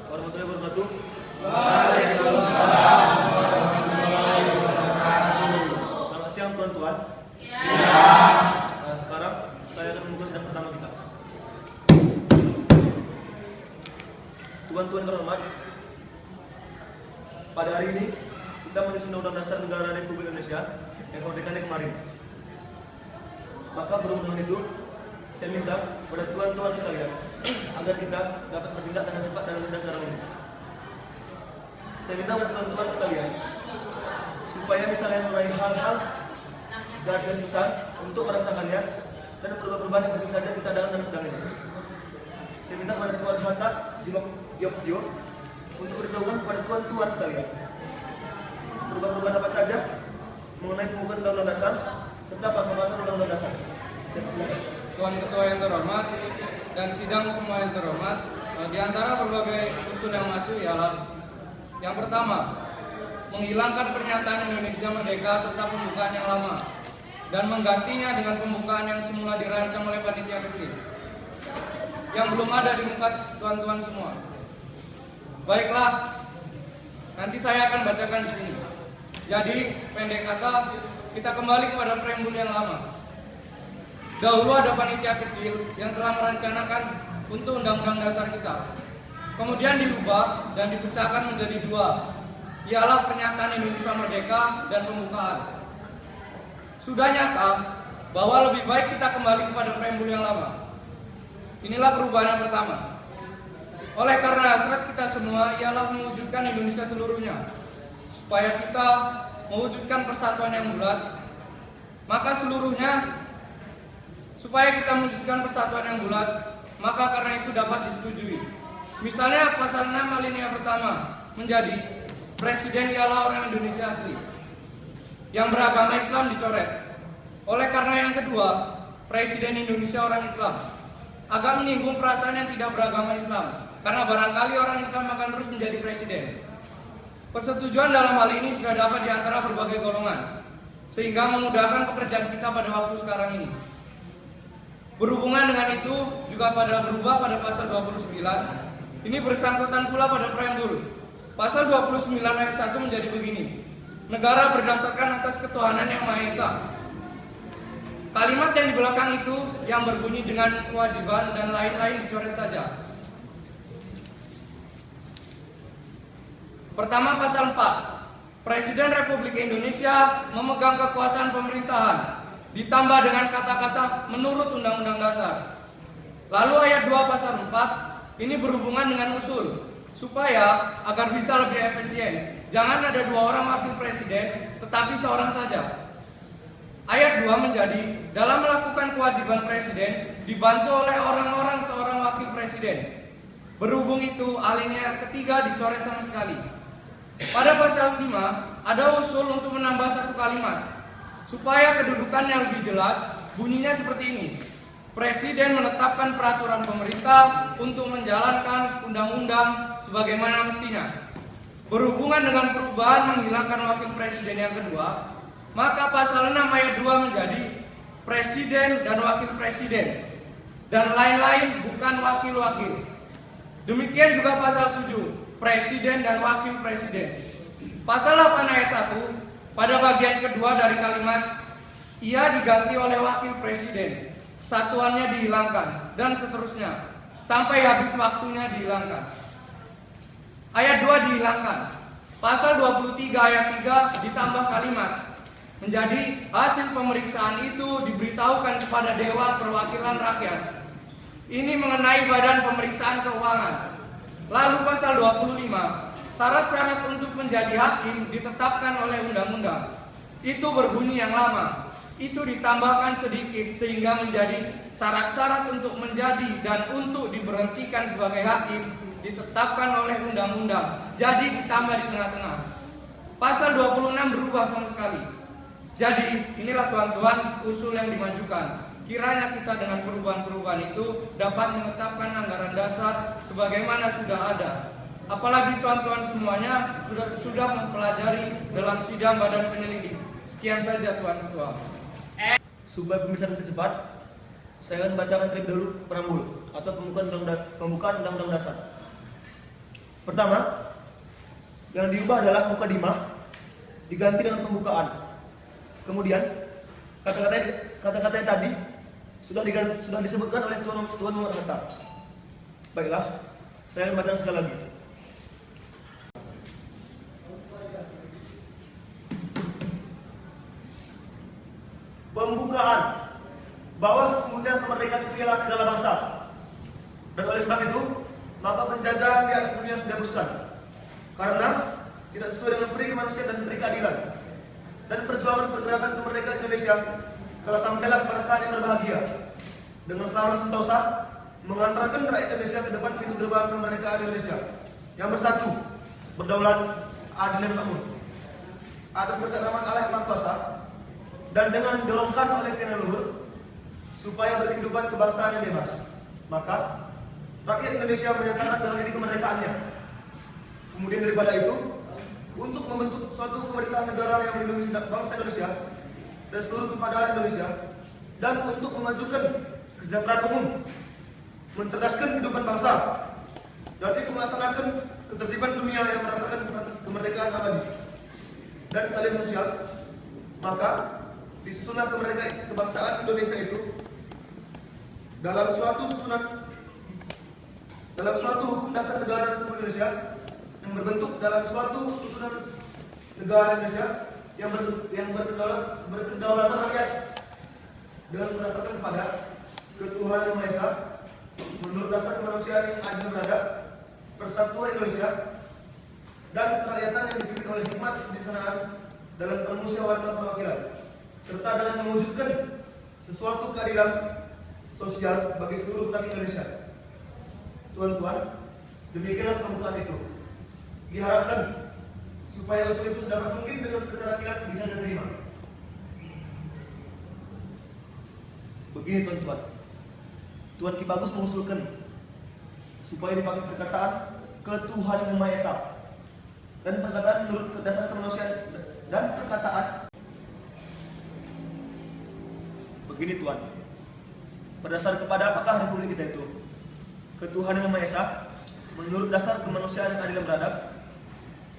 warahmatullahi wabarakatuh. Waalaikumsalam warahmatullahi wabarakatuh. Selamat siang tuan-tuan. Siang. Sekarang saya akan membuka sidang pertama kita. Tuan-tuan terhormat, pada hari ini kita menulis Undang-Undang Dasar Negara Republik Indonesia yang kemerdekaan kemarin. Maka berhubung dengan itu, saya minta kepada tuan-tuan sekalian agar kita dapat bertindak dengan cepat dalam sidang sekarang ini. Saya minta kepada tuan-tuan sekalian supaya misalnya mengenai hal-hal garis besar untuk merangsangkannya dan perubahan-perubahan yang penting saja kita dalam sidang ini. Saya minta kepada Tuan Hatta Jimak Yogyo untuk beritahukan kepada tuan-tuan sekalian perubahan-perubahan apa saja mengenai pembukaan Undang-Undang Dasar serta pasal-pasal Undang-Undang Dasar. Silakan. Tuan Ketua yang terhormat dan sidang semua yang terhormat, di antara berbagai usul yang masuk ialah yang pertama, menghilangkan pernyataan Indonesia Merdeka serta pembukaan yang lama dan menggantinya dengan pembukaan yang semula dirancang oleh panitia kecil yang belum ada di muka tuan-tuan semua. Baiklah, nanti saya akan bacakan di sini. Jadi, pendek kata, kita kembali kepada preambul yang lama. Dahulu ada panitia kecil yang telah merencanakan untuk undang-undang dasar kita. Kemudian diubah dan dipecahkan menjadi dua, ialah pernyataan Indonesia Merdeka dan pembukaan. Sudah nyata bahwa lebih baik kita kembali kepada preambul yang lama. Inilah perubahan yang pertama. Oleh karena hasrat kita semua ialah mewujudkan Indonesia seluruhnya. Supaya kita mewujudkan persatuan yang bulat, maka karena itu dapat disetujui. Misalnya pasal 6 alinea pertama menjadi presiden ialah orang Indonesia asli yang beragama Islam dicoret. Oleh karena yang kedua, presiden Indonesia orang Islam, agak menyinggung perasaan yang tidak beragama Islam, karena barangkali orang Islam akan terus menjadi presiden. Persetujuan dalam hal ini sudah dapat di antara berbagai golongan, sehingga memudahkan pekerjaan kita pada waktu sekarang ini. Berhubungan dengan itu juga berubah pada pasal 29. Ini bersangkutan pula pada preambul. Pasal 29 ayat 1 menjadi begini. Negara berdasarkan atas ketuhanan yang Maha Esa. Kalimat yang di belakang itu yang berbunyi dengan kewajiban dan lain-lain dicoret saja. Pertama, pasal 4. Presiden Republik Indonesia memegang kekuasaan pemerintahan, ditambah dengan kata-kata menurut Undang-Undang Dasar. Lalu ayat 2 pasal 4 ini berhubungan dengan usul, supaya agar bisa lebih efisien, jangan ada 2 orang wakil presiden, tetapi seorang saja. Ayat 2 menjadi dalam melakukan kewajiban presiden dibantu oleh orang-orang seorang wakil presiden. Berhubung itu alinea ketiga dicoret sama sekali. Pada pasal 5 ada usul untuk menambah satu kalimat supaya kedudukannya lebih jelas. Bunyinya seperti ini. Presiden menetapkan peraturan pemerintah untuk menjalankan undang-undang sebagaimana mestinya. Berhubungan dengan perubahan menghilangkan wakil presiden yang kedua, maka pasal 6 ayat 2 menjadi presiden dan wakil presiden dan lain-lain bukan wakil-wakil. Demikian juga pasal 7, presiden dan wakil presiden. Pasal 8 ayat 1 pada bagian kedua dari kalimat ia diganti oleh wakil presiden, satuannya dihilangkan dan seterusnya sampai habis waktunya dihilangkan. Ayat 2 dihilangkan. Pasal 23 ayat 3 ditambah kalimat menjadi hasil pemeriksaan itu diberitahukan kepada Dewan Perwakilan Rakyat. Ini mengenai Badan Pemeriksaan Keuangan. Lalu pasal 25, syarat-syarat untuk menjadi hakim ditetapkan oleh undang-undang. Itu berbunyi yang lama. Itu ditambahkan sedikit sehingga menjadi syarat-syarat untuk menjadi dan untuk diberhentikan sebagai hakim ditetapkan oleh undang-undang. Jadi ditambah di tengah-tengah. Pasal 26 berubah sama sekali. Jadi inilah tuan-tuan usul yang dimajukan. Kiranya kita dengan perubahan-perubahan itu dapat menetapkan anggaran dasar sebagaimana sudah ada. Apalagi tuan-tuan semuanya sudah mempelajari dalam sidang badan penyelidik. Sekian saja Tuan Ketua. Supaya pemeriksaan bisa cepat, saya akan bacakan terlebih dahulu preambul atau pembukaan Undang-Undang Dasar. Pertama, yang diubah adalah mukadimah diganti dengan pembukaan. Kemudian kata-kata yang tadi sudah disebutkan oleh Tuan Muhammad Hatta. Baiklah, saya membaca sekali lagi. Pembukaan bahwa sesungguhnya kemerdekaan itu ialah segala bangsa, dan oleh sebab itu maka penjajahan di atas dunia sudah dihapuskan karena tidak sesuai dengan peri kemanusiaan dan peri keadilan. Dan perjuangan pergerakan kemerdekaan Indonesia telah sampailah pada saat yang berbahagia dengan selama sentosa mengantarkan rakyat Indonesia ke depan pintu gerbang kemerdekaan Indonesia yang bersatu, berdaulat, adil dan makmur atas berkat rahmat Allah yang Maha Kuasa, dan dengan didorongkan oleh keinginan luhur supaya berkehidupan kebangsaan yang bebas. Maka rakyat Indonesia menyatakan dengan diri kemerdekaannya. Kemudian daripada itu, untuk membentuk suatu pemerintahan negara yang melindungi bangsa Indonesia dan seluruh kepadaan Indonesia, dan untuk memajukan kesejahteraan umum, mencerdaskan kehidupan bangsa, dan itu melaksanakan ketertiban dunia yang merasakan kemerdekaan abadi dan keadilan sosial. Maka disusunlah kemerdekaan kebangsaan Indonesia itu dalam suatu hukum dasar negara Republik Indonesia yang berbentuk dalam suatu susunan negara Indonesia yang berkedaulatan rakyat dengan berdasarkan kepada ketuhanan yang Maha Esa menurut dasar kemanusiaan yang adil dan beradab, persatuan Indonesia, dan kerakyatan yang dipimpin oleh hikmat kebijaksanaan dalam permusyawaratan perwakilan, serta dengan mewujudkan sesuatu keadilan sosial bagi seluruh rakyat Indonesia. Tuan-tuan, demikianlah pembukaan itu. Diharapkan supaya usul itu sedapat mungkin dengan secara kilat bisa diterima. Begini tuan-tuan, Tuan Ki Bagus mengusulkan supaya dipakai perkataan ketuhanan yang Maha Esa dan perkataan menurut dasar kemanusiaan dan perkataan begini Tuan, berdasar kepada apakah republik kita itu? Ketuhanan yang Maha Esa menurut dasar kemanusiaan yang adil dan beradab.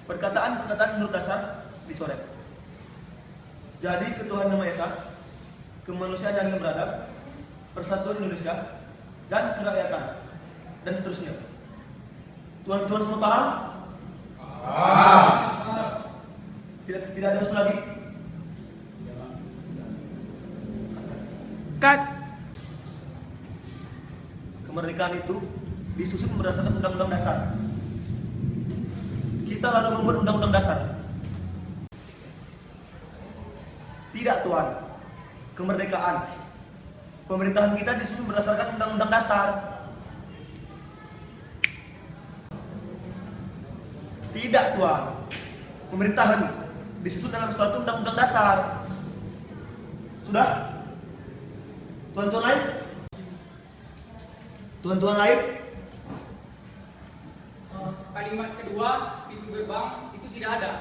Perkataan menurut dasar dicoret. Jadi ketuhanan yang Maha Esa, kemanusiaan yang adil dan beradab, persatuan Indonesia, dan kerakyatan, dan seterusnya. Tuan-tuan semua paham? Paham. Tidak ada usul lagi? Cut. Kemerdekaan itu disusun berdasarkan undang-undang dasar. Kita lalu membuat undang-undang dasar. Tidak Tuan, kemerdekaan pemerintahan kita disusun berdasarkan undang-undang dasar. Tidak Tuan, pemerintahan disusun dalam suatu undang-undang dasar. Sudah? Tuan-tuan lain? Tuan-tuan lain? Kalimat kedua, pintu gerbang itu tidak ada.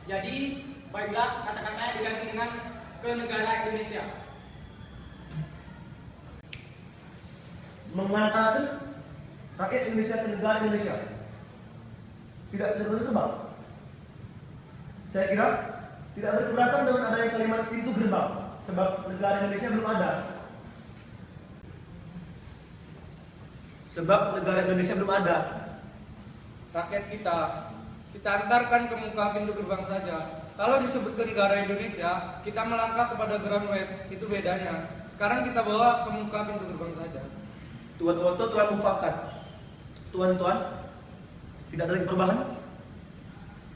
Jadi, baiklah kata-katanya diganti dengan ke negara Indonesia. Mengantarkan rakyat Indonesia ke negara Indonesia. Tidak perlu gerbang. Saya kira tidak berkeberatan dengan adanya kalimat pintu gerbang, sebab negara Indonesia belum ada. Sebab negara Indonesia belum ada. Rakyat kita antarkan ke muka pintu gerbang saja. Kalau disebutkan negara Indonesia, kita melangkah kepada ground way, itu bedanya. Sekarang kita bawa ke muka pintu gerbang saja. Tuan Otto telah mufakat. Tuan-tuan, tidak ada lagi perubahan?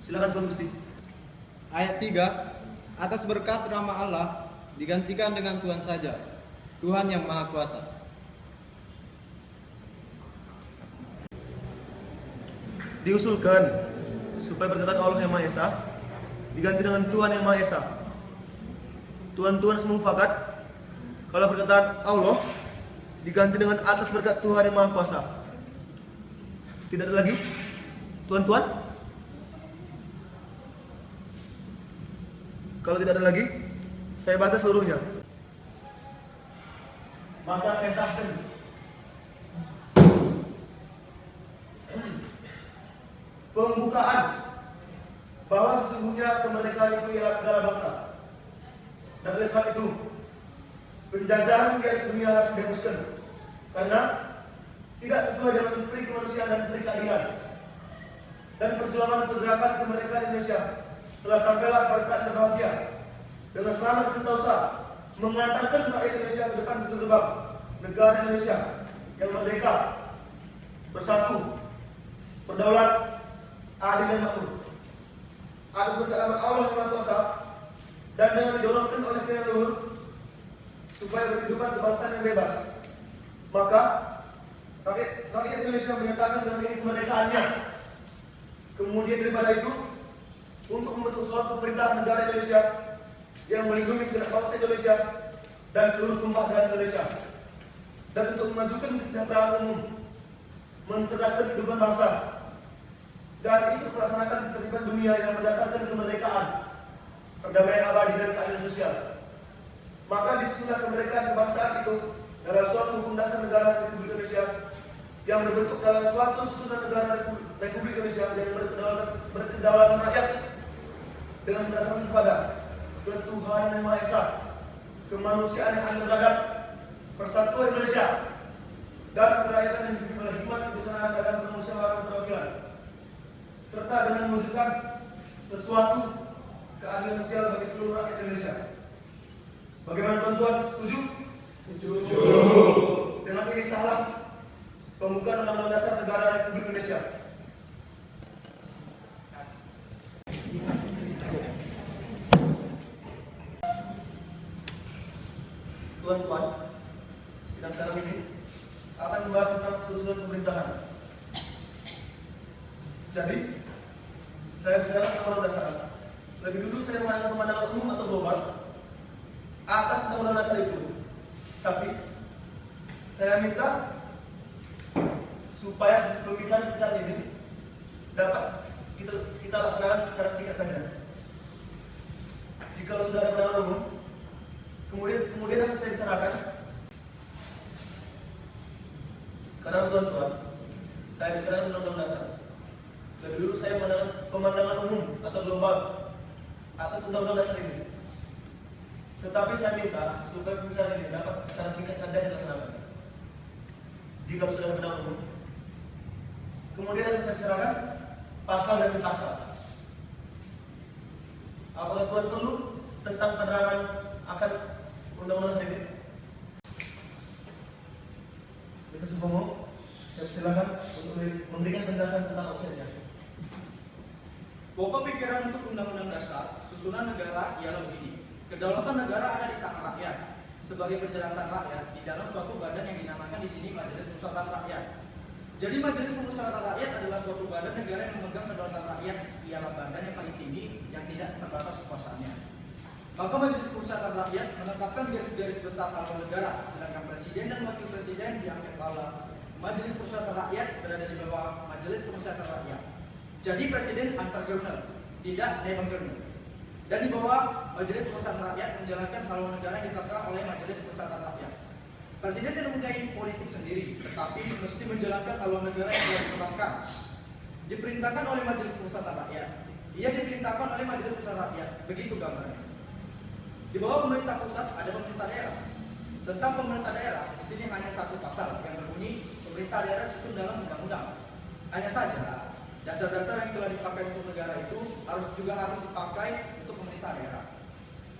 Silakan Tuan Gusti. Ayat 3, atas berkat rahmat Allah digantikan dengan Tuhan saja, Tuhan yang Maha Kuasa. Diusulkan supaya perkataan Allah yang Maha Esa diganti dengan Tuhan yang Maha Esa. Tuan-tuan semua mufakat kalau perkataan Allah diganti dengan atas berkat Tuhan yang Maha Kuasa. Tidak ada lagi? Tuan-tuan? Kalau tidak ada lagi, saya baca seluruhnya. Maka saya sahkan pembukaan bahwa sesungguhnya kemerdekaan itu ialah segala bangsa. Dan oleh sebab itu, penjajahan di atas dunia harus dihapuskan karena tidak sesuai dengan peri kemanusiaan dan peri keadilan. Dan perjuangan pergerakan kemerdekaan Indonesia telah sampailah pada saat yang berbahagia dengan selamat sentosa mengantarkan rakyat Indonesia ke depan pintu gerbang negara Indonesia yang merdeka, bersatu, berdaulat, adil dan makmur. Atas berkat Allah yang Maha Kuasa dan dengan didorongkan oleh kehendak luhur supaya berkehidupan kebangsaan yang bebas, maka rakyat Indonesia menyatakan dengan ini kemerdekaannya. Kemudian daripada itu, untuk membentuk suatu pemerintah negara Indonesia yang melindungi segenap bangsa Indonesia dan seluruh tumpah darah Indonesia, dan untuk memajukan kesejahteraan umum, mencerdaskan kehidupan bangsa, dan itu melaksanakan ketertiban dunia yang berdasarkan kemerdekaan, perdamaian abadi dan keadilan sosial. Maka disusunlah kemerdekaan kebangsaan itu dalam suatu hukum dasar negara Republik Indonesia yang berbentuk dalam suatu susunan negara Republik Indonesia yang berkedaulatan rakyat dengan berdasarkan kepada ketuhanan yang Maha Esa, kemanusiaan yang adil beradab, persatuan Indonesia, dan kerakyatan yang dipimpin oleh hikmat kebijaksanaan dan permusyawaratan perwakilan, serta dengan mewujudkan sesuatu keadilan sosial bagi seluruh rakyat Indonesia. Bagaimana tuan-tuan? Setuju? Setuju. Dengan ini salah pembukaan Undang-Undang Dasar Negara Republik Indonesia. Tuan-tuan, sidang sekarang ini akan membahas tentang susunan pemerintahan. Jadi, saya bicara tentang Undang-Undang Dasar. Lebih dulu saya mengenai pemandangan umum atau global atas Undang-Undang Dasar itu. Tapi, saya minta supaya pembicaraan ini dapat kita laksanakan secara singkat saja. Jika sudah ada pandangan umum, kemudian akan saya bicarakan. Sekarang tuan-tuan, saya bicara Undang-Undang Dasar. Lebih dulu saya pemandangan umum atau global atas Undang-Undang Dasar ini. Tetapi saya minta supaya pembicaraan ini dapat secara singkat saja dilaksanakan. Jika sudah ada pandangan umum, kemudian akan saya bicarakan pasal demi pasal. Apakah tuan perlu tentang penerangan akan Undang-Undang Dasar ini? Itu semua, saya silakan untuk memberikan penjelasan tentang opsinya. Pokok pikiran untuk Undang-Undang Dasar susunan negara ialah begini. Kedaulatan negara ada di tangan rakyat. Sebagai penjelasan rakyat di dalam suatu badan yang dinamakan di sini Majelis Permusyawaratan Rakyat. Jadi Majelis Permusyawaratan Rakyat adalah suatu badan negara yang memegang kedaulatan rakyat. Ialah badan yang paling tinggi yang tidak terbatas kekuasaannya. Maka Majelis Permusyawaratan Rakyat menetapkan garis-garis besar haluan negara, sedangkan Presiden dan Wakil Presiden diangkat kepala Majelis Permusyawaratan Rakyat berada di bawah Majelis Permusyawaratan Rakyat. Jadi Presiden antar governor, tidak dewan governor. Dan di bawah Majelis Permusyawaratan Rakyat menjalankan haluan negara yang ditetapkan oleh Majelis Permusyawaratan Rakyat. Presiden tidak mempunyai politik sendiri, tetapi mesti menjalankan haluan negara yang telah ditetapkan. Diperintahkan oleh Majelis Permusyawaratan Rakyat. Ia diperintahkan oleh Majelis Permusyawaratan Rakyat. Begitu gambarnya. Di bawah pemerintah pusat ada pemerintah daerah. Tentang pemerintah daerah, di sini hanya satu pasal yang berbunyi pemerintah daerah susun dalam undang-undang. Hanya saja dasar-dasar yang telah dipakai untuk negara itu harus dipakai untuk pemerintah daerah.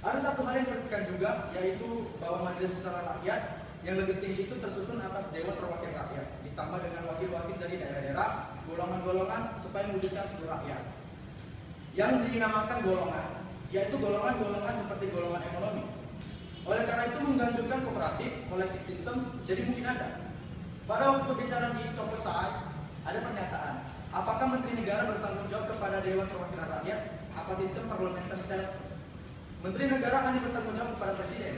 Ada satu hal yang diperhatikan juga, yaitu bahwa Majelis Permusyawaratan Rakyat yang lebih tinggi itu tersusun atas Dewan Perwakilan Rakyat, ditambah dengan wakil-wakil dari daerah-daerah, golongan-golongan supaya mewujudkan seluruh rakyat. Yang dinamakan golongan, yaitu golongan-golongan seperti golongan ekonomi. Oleh karena itu menggantungkan kooperatif, kolektif sistem, jadi mungkin ada. Pada waktu pembicaraan di toko saya, ada pernyataan, apakah Menteri Negara bertanggung jawab kepada Dewan Perwakilan Rakyat? Apa sistem parliamentary style? Menteri Negara hanya bertanggung jawab kepada Presiden.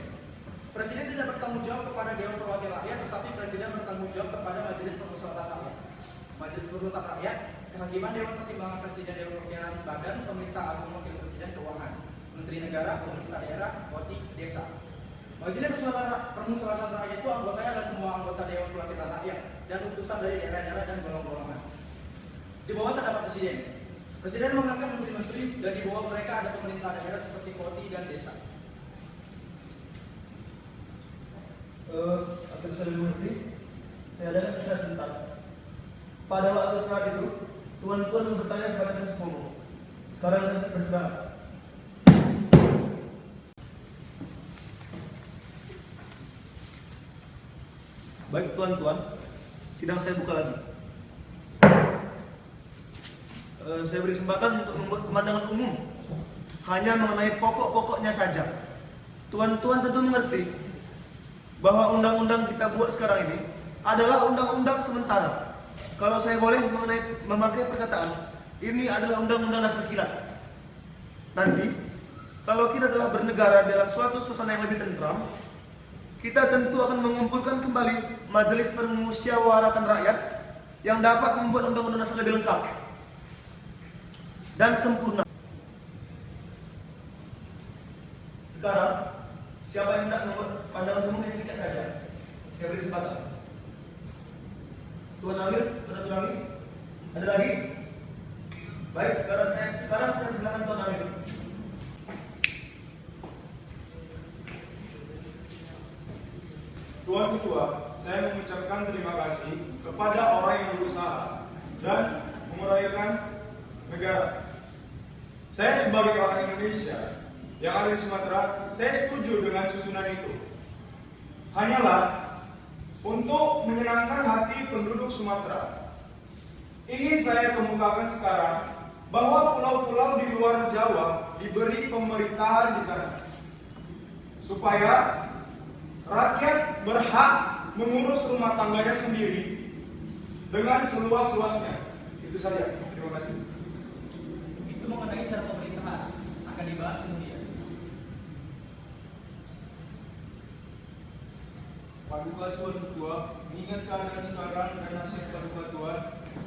Presiden tidak bertanggung jawab kepada Dewan Perwakilan Rakyat, tetapi Presiden bertanggung jawab kepada Majelis Permusyawaratan Rakyat. Majelis Permusyawaratan Rakyat, kehakiman Dewan Pertimbangan Presiden, Dewan Perwakilan Badan Pemeriksa Agung Wakil Presiden Keuangan, Menteri Negara, Pemerintah Daerah, Wati, Desa. Majelis Permusyawaratan Rakyat itu anggotanya adalah semua anggota Dewan Perwakilan Rakyat dan utusan dari daerah-daerah dan golongan-golongan. Di bawah terdapat Presiden. Presiden mengangkat menteri-menteri dan di bawah mereka ada pemerintah daerah seperti koti dan desa. Agar sudah dimengerti, saya ada pesan sebentar. Pada waktu saat itu, tuan-tuan bertanya kepada kami semua. Sekarang kami berserah. Baik tuan-tuan, sidang saya buka lagi. Saya beri kesempatan untuk membuat pemandangan umum hanya mengenai pokok-pokoknya saja. Tuan-tuan tentu mengerti bahwa undang-undang kita buat sekarang ini adalah undang-undang sementara. Kalau saya boleh memakai perkataan, ini adalah undang-undang dasar kilat. Nanti, kalau kita telah bernegara dalam suatu suasana yang lebih tentram, kita tentu akan mengumpulkan kembali majelis permusyawaratan rakyat yang dapat membuat undang-undang dasar lebih lengkap dan sempurna. Sekarang, siapa yang hendak membuat pandangan umum yang singkat saja? Saya beri kesempatan. Tuan Amir, Tuan Amir, ada lagi? Baik, sekarang saya silakan Tuan Amir. Tuan Ketua, saya mengucapkan terima kasih kepada orang yang berusaha dan menguraikan negara. Saya sebagai orang Indonesia yang ada di Sumatera, saya setuju dengan susunan itu. Hanyalah untuk menyenangkan hati penduduk Sumatera, ingin saya kemukakan sekarang bahwa pulau-pulau di luar Jawa diberi pemerintahan di sana, supaya rakyat berhak mengurus rumah tangganya sendiri dengan seluas-luasnya. Itu saja. Terima kasih. Itu mengenai cara pemerintahan akan dibahas kemudian. Paduka Tuan Ketua, mengingat keadaan sekarang dan nasihat Paduka Tuan,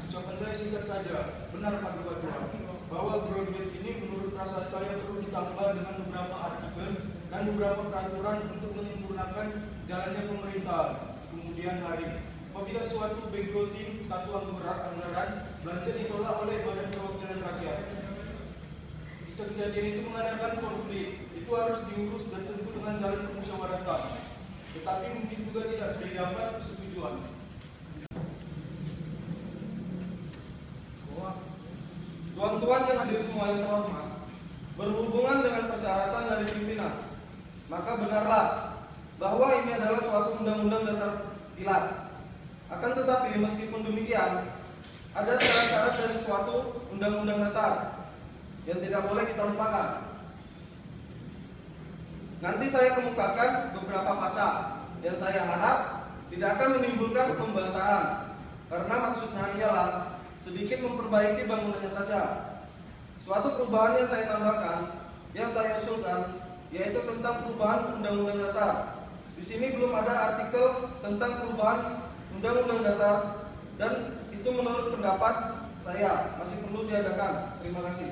ucapan saya singkat saja. Benar Paduka Tuan, bahwa Broadband ini menurut rasa saya perlu ditambah dengan beberapa artikel dan beberapa peraturan untuk menyempurnakan jalannya pemerintahan. Kemudian hari, apabila suatu backloading satu anggaran belanja ditolak oleh Badan Perwakilan Rakyat, bisa kejadian itu mengadakan konflik, itu harus diurus dan tentu dengan jalan permusyawaratan. Tetapi mungkin juga tidak terdapat persetujuan. Tuan-tuan yang hadir semua yang terhormat, berhubungan dengan persyaratan dari pimpinan, maka benarlah bahwa ini adalah suatu undang-undang dasar kilat. Akan tetapi meskipun demikian, ada syarat-syarat dari suatu undang-undang dasar yang tidak boleh kita lupakan. Nanti saya kemukakan beberapa pasal yang saya harap tidak akan menimbulkan pembantahan, karena maksudnya ialah sedikit memperbaiki bangunannya saja. Suatu perubahan yang saya tambahkan, yang saya usulkan, yaitu tentang perubahan undang-undang dasar. Di sini belum ada artikel tentang perubahan undang-undang dasar, dan itu menurut pendapat saya masih perlu diadakan. Terima kasih.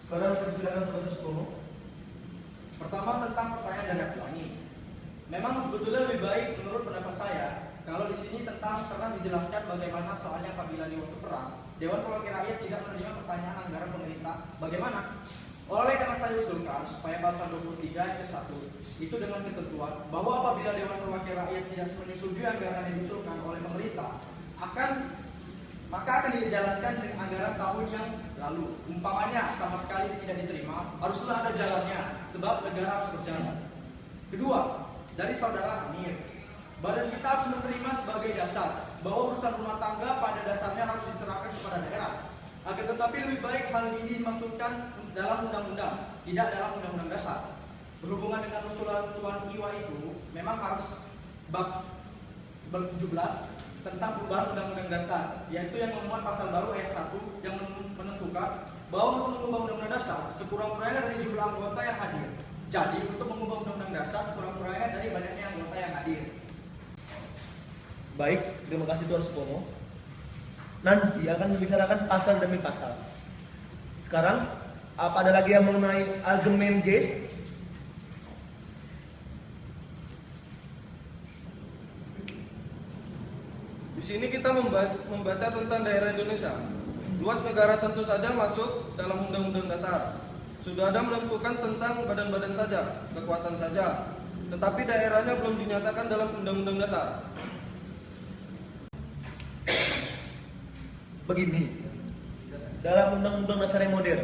Sekarang saya silakan proses Supomo. Pertama tentang pertanyaan dan aktuani. Memang sebetulnya lebih baik menurut pendapat saya kalau di sini pernah dijelaskan bagaimana soalnya apabila di waktu perang Dewan Perwakilan Rakyat tidak menerima pertanyaan anggaran pemerintah. Bagaimana? Oleh karena saya usulkan supaya pasal 23 ayat 1 itu dengan ketentuan bahwa apabila Dewan Perwakilan Rakyat tidak menyetujui anggaran yang diusulkan oleh pemerintah, maka akan dijalankan dengan anggaran tahun yang lalu. Umpamanya sama sekali tidak diterima, haruslah ada jalannya, sebab negara harus berjalan. Kedua, dari saudara Amir, badan kita harus menerima sebagai dasar bahwa urusan rumah tangga pada dasarnya harus diserahkan kepada daerah. Akan tetapi lebih baik hal ini dimaksudkan dalam undang-undang, tidak dalam undang-undang dasar. Berhubungan dengan usulan Tuan Iwa itu, memang harus bab 17 tentang perubahan undang-undang dasar, yaitu yang memuat pasal baru ayat 1 yang menentukan bahwa untuk mengubah undang-undang dasar sekurang-kurangnya dari jumlah anggota yang hadir. Jadi untuk mengubah undang-undang dasar sekurang-kurangnya dari banyaknya anggota yang hadir. Baik, terima kasih Tuan Supomo. Nanti akan membicarakan pasal demi pasal. Sekarang, apa ada lagi yang mengenai argumen guys? Di sini kita membaca tentang daerah Indonesia. Luas negara tentu saja masuk dalam Undang-Undang Dasar. Sudah ada menentukan tentang badan-badan saja, kekuatan saja. Tetapi daerahnya belum dinyatakan dalam Undang-Undang Dasar. Begini, dalam Undang-Undang Dasar yang modern,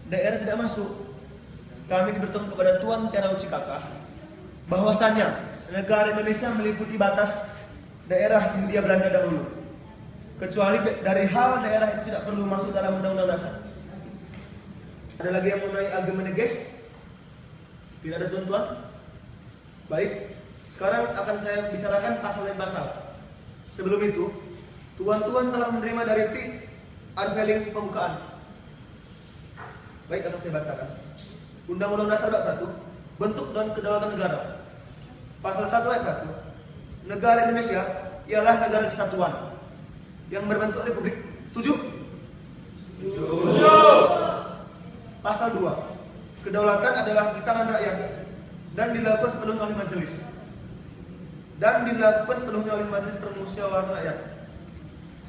daerah tidak masuk. Kami diberitahu kepada Tuan Tiara Ucikaka bahwasanya negara Indonesia meliputi batas daerah Hindia Belanda dahulu. Kecuali dari hal daerah itu tidak perlu masuk dalam Undang-Undang Dasar. Ada lagi yang mengenai agama neges? Tidak ada tuan-tuan? Baik, sekarang akan saya bicarakan pasal demi pasal. Sebelum itu, tuan-tuan telah menerima dari T unveiling pembukaan. Baik, akan saya bacakan. Undang-Undang Dasar bab 1, bentuk dan kedaulatan negara. Pasal 1 ayat 1. Negara Indonesia ialah negara kesatuan yang berbentuk republik. Setuju? Setuju. Pasal 2. Kedaulatan adalah di tangan rakyat dan dilakukan sepenuhnya oleh majelis. Dan dilakukan sepenuhnya oleh majelis permusyawaratan rakyat.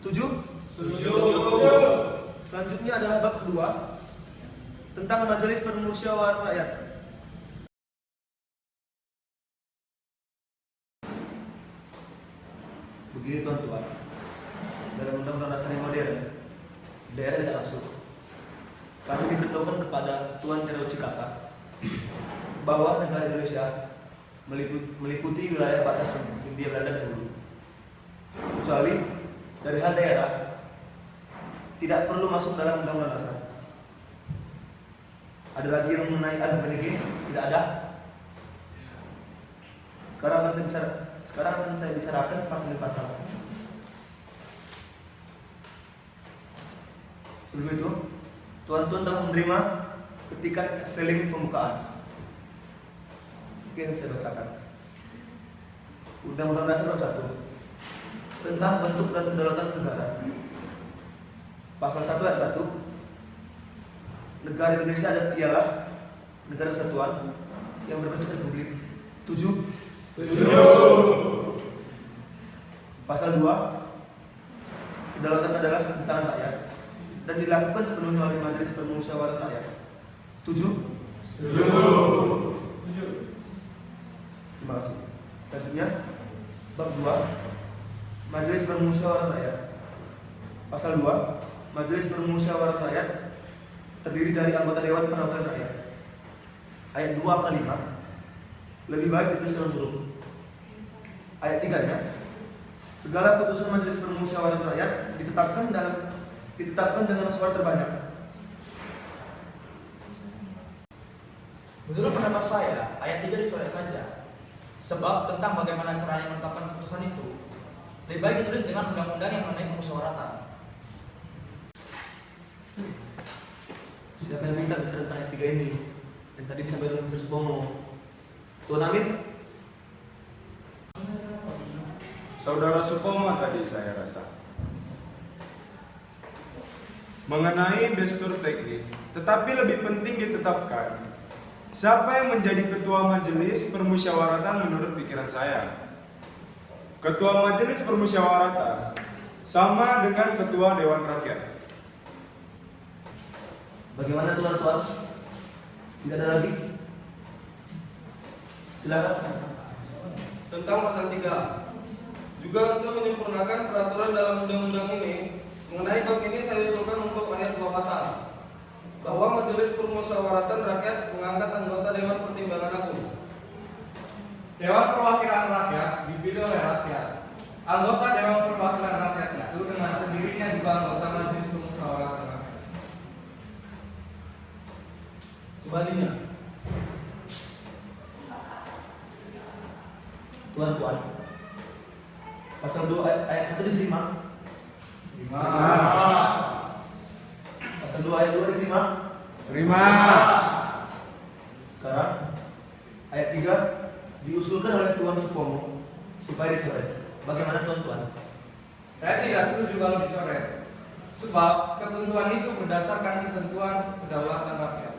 Setuju? Setuju. Selanjutnya adalah bab kedua tentang majelis permusyawaratan rakyat. Begini tuan-tuan, dalam Undang-Undang Dasar yang modern, daerah tidak masuk. Kami diberitahukan kepada Tuan Tiara Ucikaka bahwa negara Indonesia meliputi wilayah batas Hindia Belanda dahulu. Kecuali dari hal daerah tidak perlu masuk dalam Undang-Undang Dasar. Ada lagi yang mengenai agama negis? Tidak ada. Sekarang akan saya bicarakan pasal demi pasal. Sebelum itu, tuan-tuan telah menerima ketika unveiling pembukaan. Oke, yang saya bacakan. Undang-Undang Dasar bab 1 tentang bentuk dan kedaulatan negara. Pasal 1 ayat 1. Negara Indonesia ialah negara kesatuan yang berbentuk republik. Setuju? Setuju. Pasal 2. Kedaulatan adalah di tangan rakyat dan dilakukan sepenuhnya oleh majelis permusyawaratan rakyat. Setuju? Setuju. Setuju. Terima kasih. Selanjutnya, bab 2. Majelis permusyawaratan rakyat. Pasal 2. Majelis permusyawaratan rakyat terdiri dari anggota Dewan Perwakilan Rakyat. Ayat 2 ke 5 lebih baik ditulis dalam huruf. Ayat 3-nya, segala putusan Majelis Permusyawaratan Rakyat ditetapkan dengan suara terbanyak. Menurut pendapat saya, ayat 3 dicoret saja. Sebab tentang bagaimana caranya menetapkan putusan itu, lebih baik ditulis dengan undang-undang yang mengenai permusyawaratan. Siapa yang minta bicara tentang ayat 3 ini? Yang tadi disampaikan oleh Mr. Supomo. Tuan Amir? Saudara Supomo tadi saya rasa mengenai gestur teknik, tetapi lebih penting ditetapkan siapa yang menjadi ketua majelis permusyawaratan menurut pikiran saya. Ketua majelis permusyawaratan sama dengan ketua Dewan Rakyat. Bagaimana tuan-tuan? Tidak ada lagi? Silakan. Tentang pasal 3. Juga untuk menyempurnakan peraturan dalam undang-undang ini, mengenai bab ini saya usulkan untuk ayat 2 pasal bahwa Majelis Permusyawaratan Rakyat mengangkat anggota Dewan Pertimbangan Agung. Dewan Perwakilan Rakyat dipilih oleh rakyat. Anggota Dewan Perwakilan Rakyat itu dengan sendirinya juga anggota Majelis Permusyawaratan Rakyat. Sebaliknya, tuan-tuan, pasal 2 ayat 1 diterima. Pasal 2 ayat 2 diterima. Terima. Sekarang ayat 3 diusulkan oleh Tuan Supomo supaya dicoret. Bagaimana tuan-tuan? Saya tidak setuju kalau dicoret. Sebab ketentuan itu berdasarkan ketentuan kedaulatan rakyat.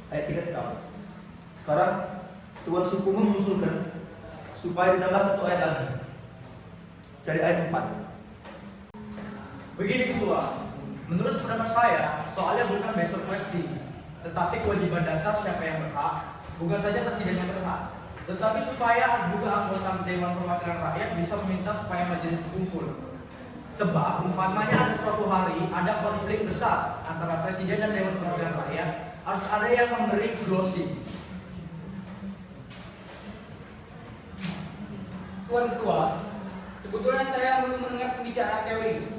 Ayat 3 tetap. Sekarang Tuan Supomo mengusulkan supaya ditambah 1 ayat lagi. Cari ayat 4. Begini Ketua, menurut pendapat saya, soalnya bukan based on question, tetapi kewajiban dasar siapa yang berhak, bukan saja presiden yang berhak, tetapi supaya juga anggota Dewan Perwakilan Rakyat bisa meminta supaya majelis berkumpul. Sebab umpamanya ada suatu hari ada konflik besar antara presiden dan Dewan Perwakilan Rakyat, harus ada yang memberi closing. Tuan Ketua, sebetulnya saya belum mendengar pembicaraan teori.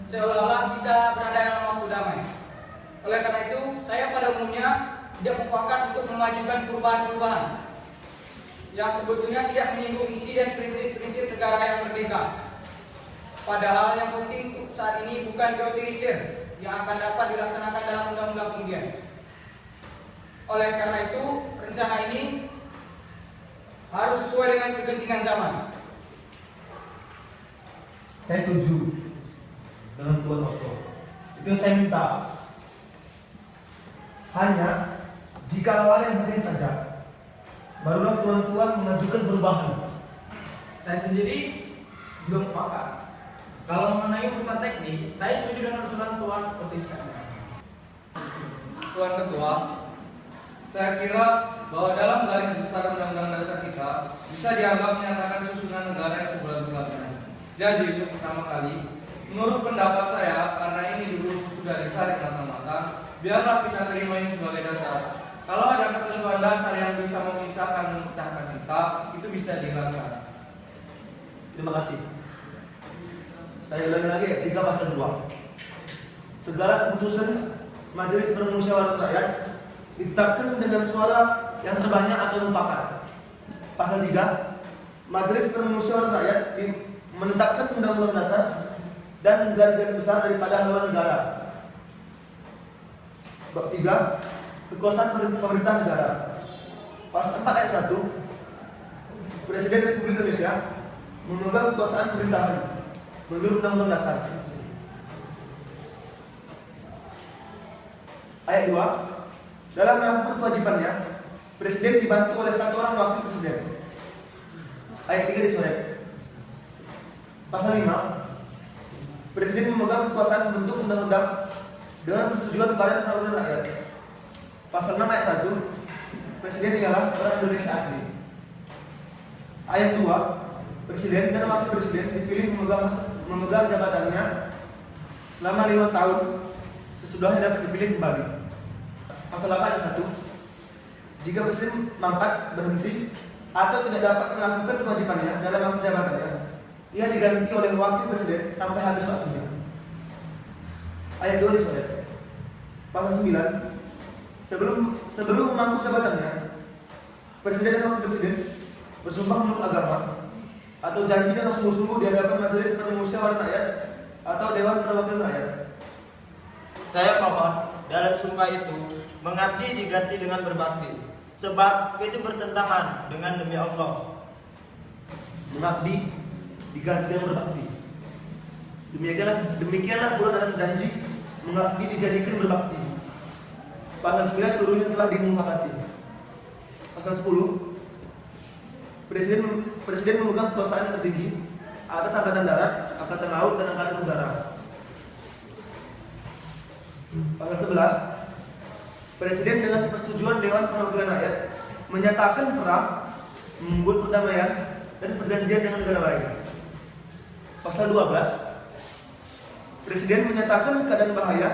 Seolah-olah kita berada dalam waktu damai. Oleh karena itu, saya pada umumnya tidak mufakat untuk memajukan perubahan-perubahan yang sebetulnya tidak menyinggung isi dan prinsip-prinsip negara yang merdeka. Padahal yang penting untuk saat ini bukan geoterisir yang akan dapat dilaksanakan dalam undang-undang kemudian. Oleh karena itu, rencana ini harus sesuai dengan kegentingan zaman. Saya setuju dengan Tuan Otto. Itu yang saya minta. Hanya jika hal yang penting saja, barulah tuan-tuan mengajukan perubahan. Saya sendiri juga mufakat. Kalau mengenai urusan teknik, saya setuju dengan usulan Tuan Otis. Tuan Ketua, saya kira bahwa dalam garis besar Undang-Undang Dasar kita bisa dianggap menyatakan susunan negara yang sebulan-bulannya. Jadi untuk pertama kali, menurut pendapat saya, karena ini dulu sudah disaring matang-matang, biarlah kita terima ini sebagai dasar. Kalau ada ketentuan dasar yang bisa memisahkan dan memecahkan kita, itu bisa dihilangkan. Terima kasih. Saya ulangi lagi ayat 3 pasal 2. Segala keputusan Majelis Permusyawaratan Rakyat ditetapkan dengan suara yang terbanyak atau mufakat. Pasal 3. Majelis Permusyawaratan Rakyat menetapkan undang-undang dasar dan garis-garis besar daripada haluan negara. Bab 3. Kekuasaan pemerintah negara. Pasal 4 ayat 1. Presiden Republik Indonesia memegang kekuasaan pemerintahan menurut Undang-Undang Dasar. Ayat 2. Dalam melakukan kewajibannya, Presiden dibantu oleh 1 orang wakil presiden. Ayat 3 dicoret. Pasal 5. Presiden memegang kekuasaan membentuk undang-undang dengan persetujuan Badan Perwakilan Rakyat. Pasal 6 ayat 1. Presiden ialah orang Indonesia asli. Ayat 2. Presiden dan wakil presiden dipilih memegang jabatannya selama 5 tahun sesudahnya dapat dipilih kembali. Pasal 8 ayat 1. Jika presiden mangkat, berhenti atau tidak dapat melakukan kewajibannya dalam masa jabatannya, ia diganti oleh wakil presiden sampai habis waktunya. Ayat 2 dicoret. Pasal 9. Sebelum memangku jabatannya, presiden dan wakil presiden bersumpah menurut agama atau janji dengan sungguh-sungguh di hadapan Majelis Permusyawaratan Rakyat atau Dewan Perwakilan Rakyat. Saya mohon dalam sumpah itu mengabdi diganti dengan berbakti, sebab itu bertentangan dengan demi Allah. Mengabdi diganti dengan berbakti. Demikianlah pula dalam janji mengabdi dijadikan berbakti. Pasal 9 seluruhnya telah dimufakati. Pasal 10. Presiden memegang kekuasaan yang tertinggi atas angkatan darat, angkatan laut, dan angkatan udara. Pasal 11. Presiden dengan persetujuan Dewan Perwakilan Rakyat menyatakan perang, membuat perdamaian dan perjanjian dengan negara lain. Pasal 12. Presiden menyatakan keadaan bahaya,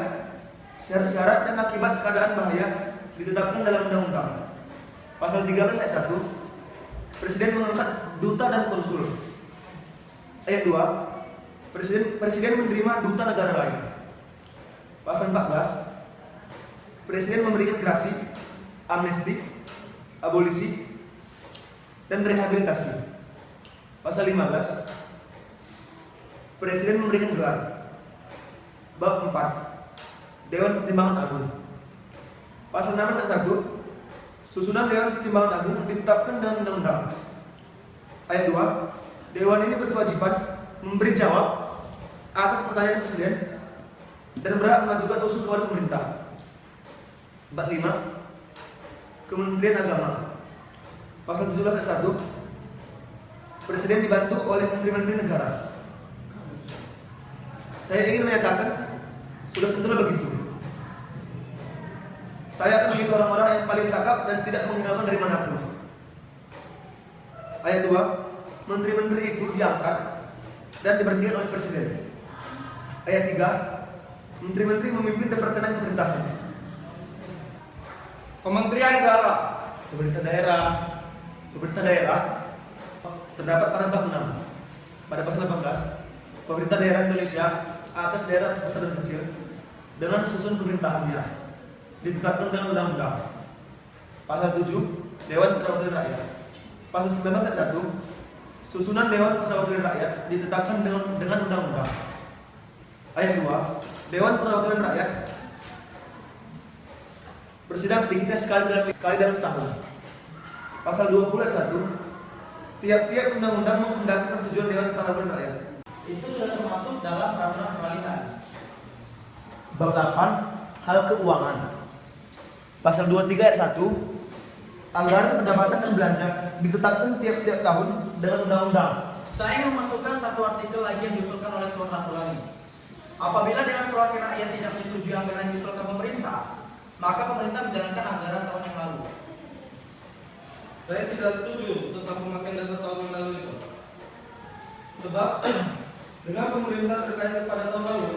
syarat-syarat dan akibat keadaan bahaya ditetapkan dalam undang-undang. Pasal 13 ayat 1. Presiden mengangkat duta dan konsul. Ayat 2. Presiden menerima duta negara lain. Pasal 14. Presiden memberikan gerasi, amnesti, abolisi, dan rehabilitasi. Pasal 15. Presiden memberikan gelar. Bab 4. Dewan Pertimbangan Agung. Pasal 16 ayat 1. Susunan Dewan Pertimbangan Agung ditetapkan dengan undang-undang. Ayat 2. Dewan ini berkewajiban memberi jawab atas pertanyaan presiden dan berhak mengajukan usul kepada pemerintah. Bab 5. Kementerian Agama. Pasal 17 ayat 1. Presiden dibantu oleh menteri-menteri negara. Saya ingin menyatakan, sudah tentulah begitu. Saya akan memilih orang-orang yang paling cakap dan tidak menghiraukan dari manapun. Ayat 2, menteri-menteri itu diangkat dan diberhentikan oleh Presiden. Ayat 3, menteri-menteri memimpin departemen pemerintahan. Kementerian Negara. Pemerintah daerah terdapat pada bab 6 pada pasal 18, pemerintah daerah Indonesia atas daerah besar dan kecil dengan susun pemerintahannya ditetapkan dengan undang-undang. Pasal 7, Dewan Perwakilan Rakyat. Pasal 19 ayat 1, susunan Dewan Perwakilan Rakyat ditetapkan dengan undang-undang. Ayat 2, Dewan Perwakilan Rakyat bersidang sedikitnya sekali dalam setahun. Pasal 20 ayat 1, tiap-tiap undang-undang menghendaki persetujuan Dewan Perwakilan Rakyat. Itu sudah termasuk dalam peraturan peralihan. Bab 8, hal keuangan. Pasal 23 ayat 1, anggaran pendapatan dan belanja ditetapkan tiap-tiap tahun dengan undang-undang. Saya memasukkan satu artikel lagi yang diusulkan oleh Tuan Ratulangi. Apabila Dewan Perwakilan Rakyat tidak menyetujui anggaran yang diusulkan pemerintah, maka pemerintah menjalankan anggaran tahun yang lalu. Saya tidak setuju tentang pemakaian dasar tahun yang lalu itu. Sebab dengan pemerintah terkait pada tahun lalu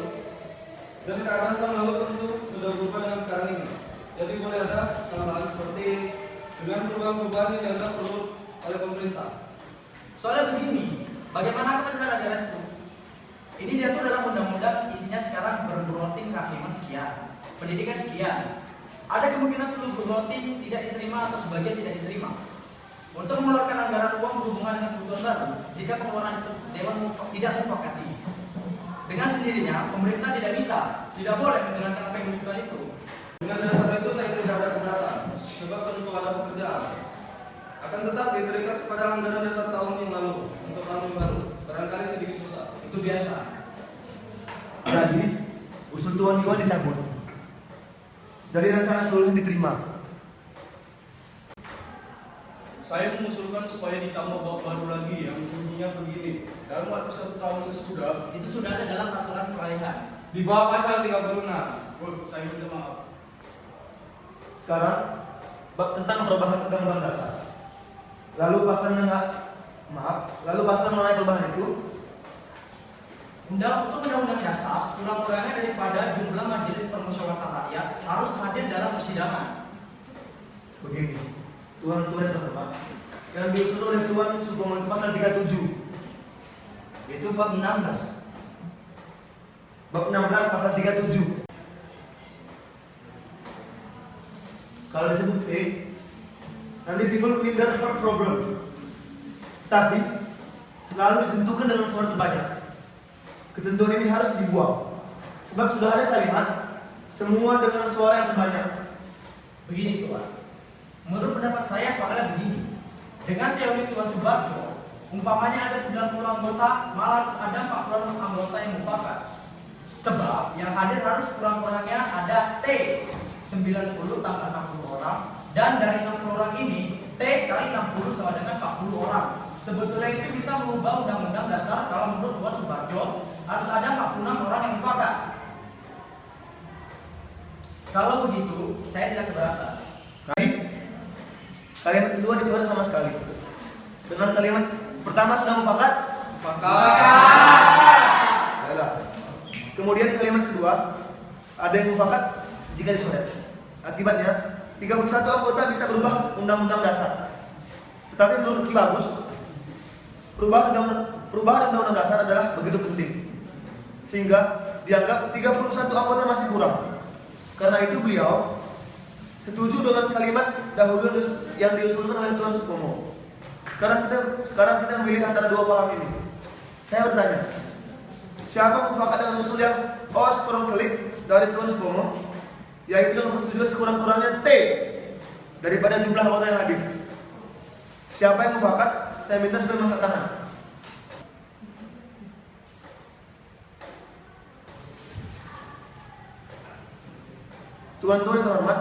dan keadaan tahun lalu tentu sudah berubah dengan sekarang ini. Jadi boleh ada kesalahan seperti dengan perubahan-perubahan yang dianggap perlu oleh pemerintah. Soalnya begini, bagaimana kepastian anggaran itu? Ini diatur dalam undang-undang, isinya sekarang berberonting kehakiman sekian, pendidikan sekian. Ada kemungkinan seluruh berberonting tidak diterima atau sebagian tidak diterima. Untuk mengeluarkan anggaran uang berhubungan dengan kebutuhan baru, jika pengeluaran itu Dewan tidak mufakati. Dengan sendirinya, pemerintah tidak boleh menjalankan apa yang diusulkan itu. Dengan dasar itu saya tidak ada keberatan, sebab tentu ada pekerjaan. Akan tetapi terikat pada anggaran dasar tahun yang lalu untuk tahun yang baru, barangkali sedikit susah. Itu biasa. Jadi, usul Tuan Iwan dicabut. Jadi rencana seluruhnya diterima. Saya mengusulkan supaya ditambah bab baru lagi yang bunyinya begini. Dalam waktu 1 tahun sesudah, Itu sudah ada dalam peraturan peralihan. Di bawah pasal 36. saya minta maaf. Sekarang, bab tentang perubahan undang-undang dasar. Lalu pasal mengenai perubahan itu. Untuk undang-undang dasar, sekurang-kurangnya daripada jumlah majelis permusyawaratan rakyat harus hadir dalam persidangan. Begini, Tuan-tuan terhormat, yang diusul oleh Tuan Supomo itu pasal 37. Itu bab 16. Bab 16 pasal 37. Kalau disebut E, nanti timbul middle heart problem. Tapi selalu ditentukan dengan suara terbanyak. Ketentuan ini harus dibuang. Sebab sudah ada kalimat semua dengan suara yang terbanyak. Begini Tuan, menurut pendapat saya soalnya begini. Dengan teori Tuan Subarjo, umpamanya ada 90 anggota, malah harus ada 46 anggota yang mufakat. Sebab yang hadir harus kurang-kurangnya ada T 90 tambah 60 orang, dan dari 60 orang ini T kali 60 sama dengan 40 orang. Sebetulnya itu bisa mengubah undang-undang dasar. Kalau menurut Tuan Subarjo harus ada 46 orang yang mufakat. Kalau begitu, saya tidak keberatan. Kalimat kedua dicoret sama sekali. Dengan kalimat pertama sudah mufakat. Baiklah. Kemudian kalimat kedua ada yang mufakat jika dicoret. Akibatnya 31 anggota bisa berubah undang-undang dasar. Tetapi menurut Ki Bagus, perubahan undang-undang dasar adalah begitu penting, sehingga dianggap 31 anggota masih kurang. Karena itu beliau setuju dengan kalimat dahulu yang diusulkan oleh Tuan Supomo. Sekarang kita memilih antara dua paham ini. Saya bertanya, siapa mufakat dengan usul yang klik dari Tuan Supomo, yaitu dengan persetujuan sekurang-kurangnya T daripada jumlah anggota yang hadir? Siapa yang mufakat? Saya minta supaya mengangkat tangan. Tuan-tuan yang terhormat,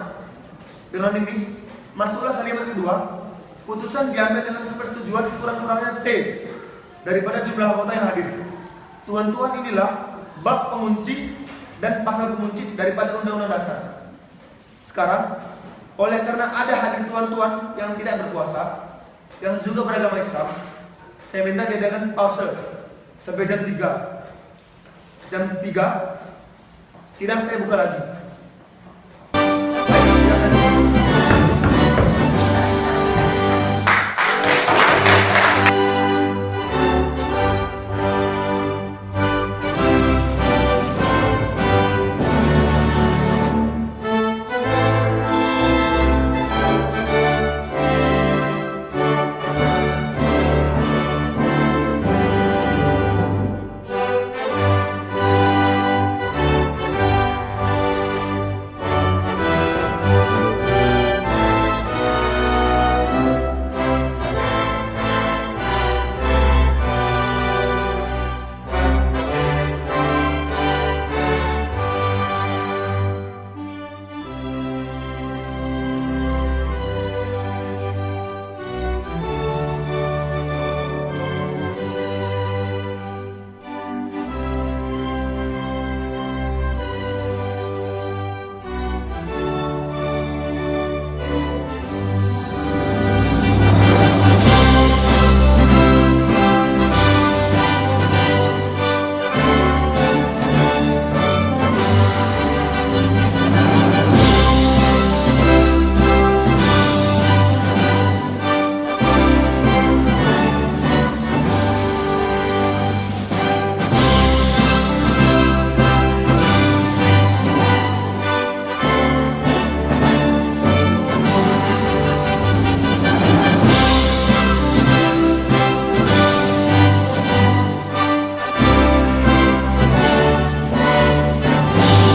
dengan ini masuklah kalimat kedua. Putusan diambil dengan persetujuan sekurang-kurangnya T daripada jumlah anggota yang hadir. Tuan-tuan, inilah bab pengunci dan pasal pengunci daripada Undang-Undang Dasar. Sekarang, oleh karena ada hadir tuan-tuan yang tidak berpuasa, yang juga beragama Islam, saya minta diadakan pause sampai jam 3. Jam 3 sidang saya buka lagi.